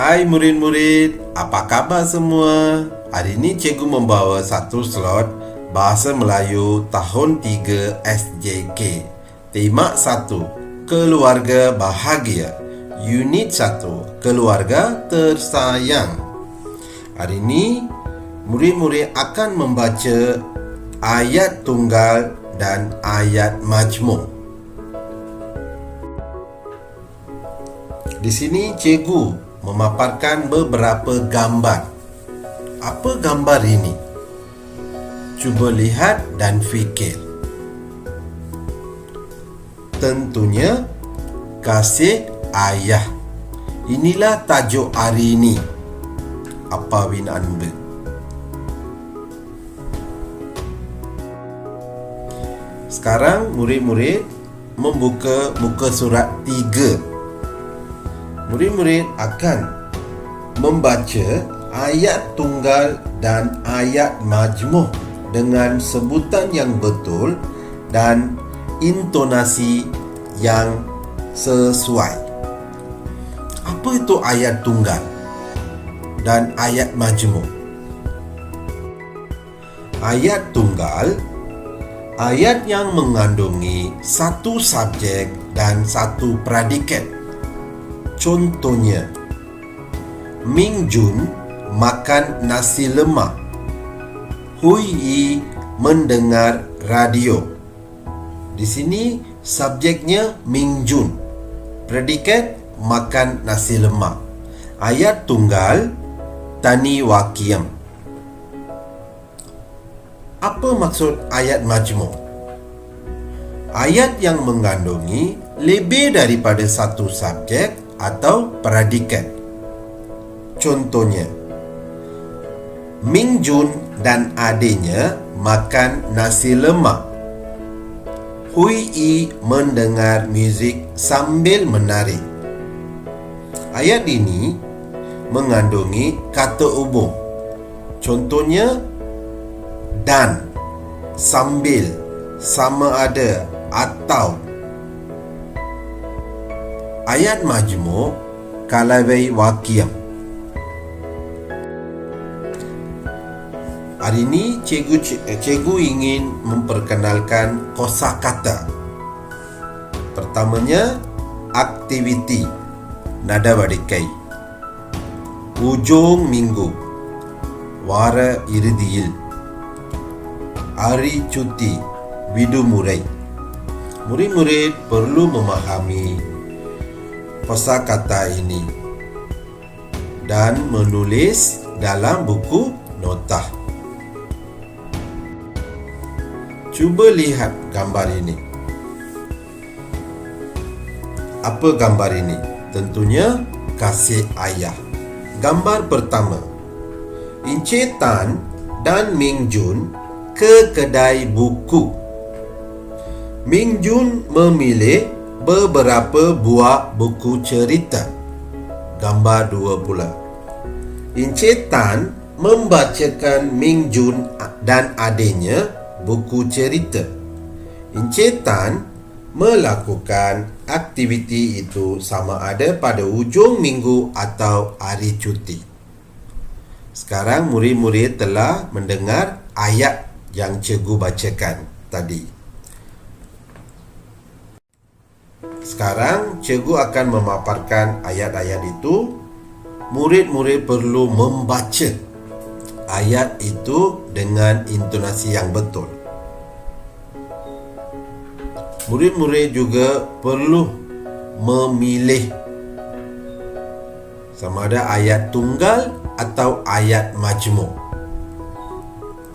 Hai murid-murid, apa khabar semua? Hari ini cikgu membawa satu slot Bahasa Melayu tahun 3 SJK. Tema 1, Keluarga Bahagia. Unit 1, Keluarga Tersayang. Hari ini murid-murid akan membaca ayat tunggal dan ayat majmuk. Di sini cikgu memaparkan beberapa gambar. Apa gambar ini? Cuba lihat dan fikir. Tentunya kasih ayah. Inilah tajuk hari ini. Apa binaan ber? Sekarang murid-murid membuka muka surat 3. Murid-murid akan membaca ayat tunggal dan ayat majmuk dengan sebutan yang betul dan intonasi yang sesuai. Apa itu ayat tunggal dan ayat majmuk? Ayat tunggal, ayat yang mengandungi satu subjek dan satu predikat. Contohnya, Ming Jun makan nasi lemak. Hui Yi mendengar radio. Di sini subjeknya Ming Jun, predikat makan nasi lemak. Ayat tunggal Tani Wakiem. Apa maksud ayat majmuk? Ayat yang mengandungi lebih daripada satu subjek atau predikat. Contohnya, Ming Jun dan adiknya makan nasi lemak. Hui Yi mendengar muzik sambil menari. Ayat ini mengandungi kata hubung. Contohnya, dan, sambil, sama ada, atau. Ayat majmuk Kalawai Wakiem. Hari ini cikgu ingin memperkenalkan kosakata. Pertamanya, aktiviti, nada badikai. Ujung minggu, wara irudiyil. Hari cuti, vidumurai. Murid-murid perlu memahami kosakata ini dan menulis dalam buku nota. Cuba lihat gambar ini. Apa gambar ini? Tentunya kasih ayah. Gambar pertama, Encik Tan dan Ming Jun ke kedai buku. Ming Jun memilih beberapa buah buku cerita. Gambar 2 pula. Encik Tan membacakan Ming Jun dan adiknya buku cerita. Encik Tan melakukan aktiviti itu sama ada pada hujung minggu atau hari cuti. Sekarang murid-murid telah mendengar ayat yang cikgu bacakan tadi. Sekarang cikgu akan memaparkan ayat-ayat itu. Murid-murid perlu membaca ayat itu dengan intonasi yang betul. Murid-murid juga perlu memilih sama ada ayat tunggal atau ayat majmuk.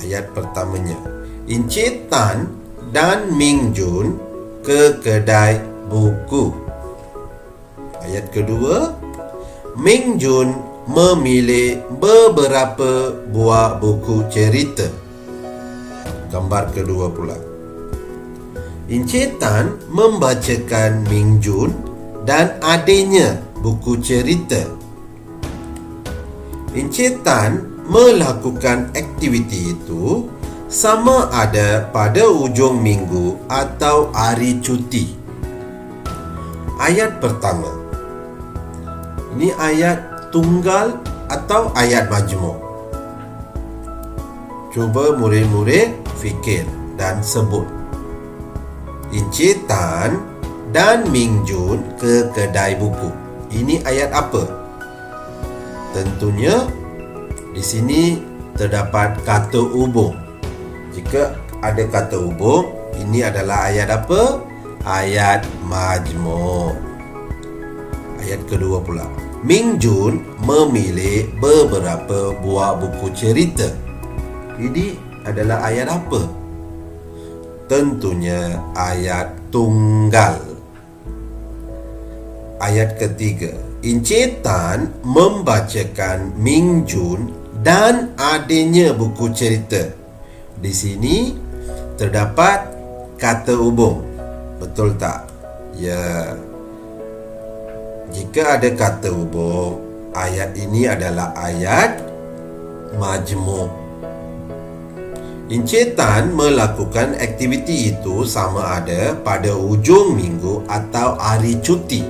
Ayat pertamanya, Encik Tan dan Ming Jun ke kedai buku. Ayat kedua, Ming Jun memilih beberapa buah buku cerita. Gambar kedua pula, Encik Tan membacakan Ming Jun dan adiknya buku cerita. Encik Tan melakukan aktiviti itu sama ada pada hujung minggu atau hari cuti. Ayat pertama. Ini ayat tunggal atau ayat majmuk? Cuba murid-murid fikir dan sebut. Encik Tan dan Ming Jun ke kedai buku. Ini ayat apa? Tentunya di sini terdapat kata hubung. Jika ada kata hubung, ini adalah ayat apa? Ayat majmuk. Ayat kedua pula. Ming Jun memilih beberapa buah buku cerita. Ini adalah ayat apa? Tentunya ayat tunggal. Ayat ketiga. Encik Tan membacakan Ming Jun dan adiknya buku cerita. Di sini terdapat kata hubung. Betul tak? Ya. Jika ada kata hubung, ayat ini adalah ayat majmuk. Encik Tan melakukan aktiviti itu sama ada pada hujung minggu atau hari cuti.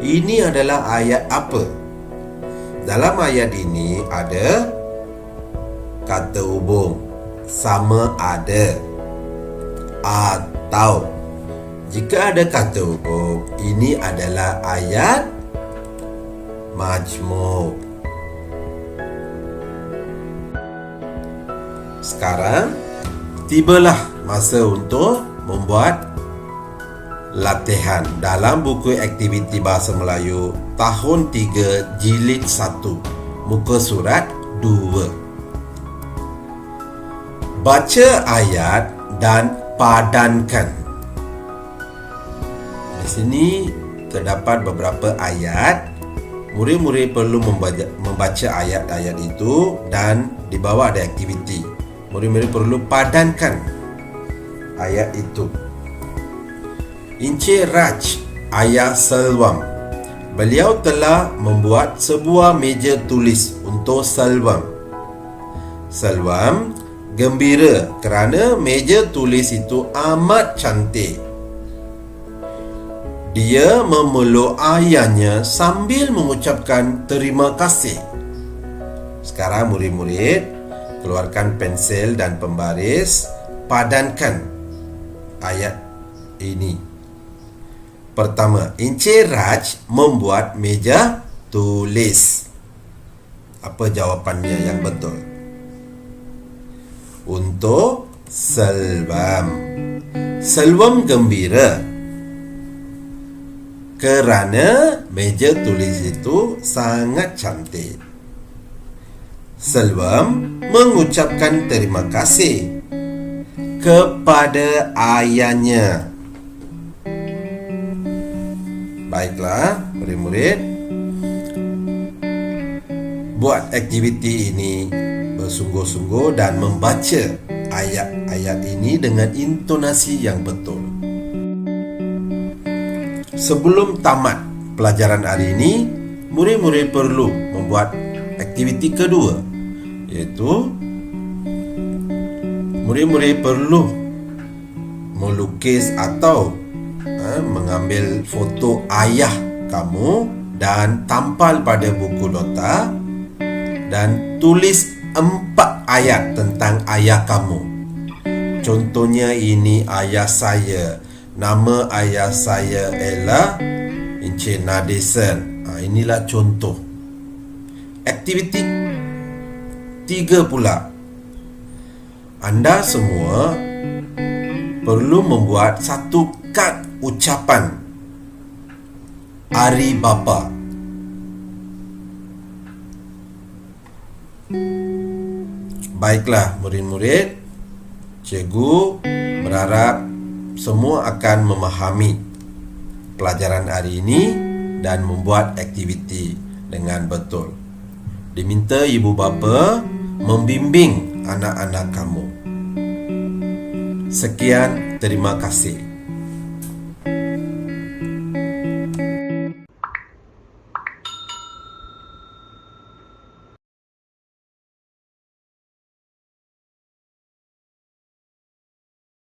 Ini adalah ayat apa? Dalam ayat ini ada kata hubung sama ada atau. Jika ada kata hubung, ini adalah ayat majmuk. Sekarang tibalah masa untuk membuat latihan dalam buku aktiviti Bahasa Melayu tahun 3 jilid 1 muka surat 2. Baca ayat dan padankan. Di sini terdapat beberapa ayat. Murid-murid perlu membaca ayat-ayat itu dan di bawah ada aktiviti. Murid-murid perlu padankan ayat itu. Encik Raj, ayah Selvam, beliau telah membuat sebuah meja tulis untuk Selvam. Selvam gembira kerana meja tulis itu amat cantik. Dia memeluk ayahnya sambil mengucapkan terima kasih. Sekarang murid-murid keluarkan pensel dan pembaris, padankan ayat ini. Pertama, Encik Raj membuat meja tulis. Apa jawapannya yang betul? Untuk Selvam. Selvam gembira kerana meja tulis itu sangat cantik. Selvam mengucapkan terima kasih kepada ayahnya. Baiklah, murid-murid, buat aktiviti ini bersungguh-sungguh dan membaca ayat-ayat ini dengan intonasi yang betul. Sebelum tamat pelajaran hari ini, murid-murid perlu membuat aktiviti kedua, iaitu murid-murid perlu melukis atau mengambil foto ayah kamu dan tampal pada buku nota dan tulis 4 ayat tentang ayah kamu. Contohnya ini ayah saya. Nama ayah saya ialah Encik Nadesan. Inilah contoh. Aktiviti 3 pula. Anda semua perlu membuat satu kad ucapan Hari Bapa. Baiklah murid-murid, cikgu berharap semua akan memahami pelajaran hari ini dan membuat aktiviti dengan betul. Diminta ibu bapa membimbing anak-anak kamu. Sekian, terima kasih.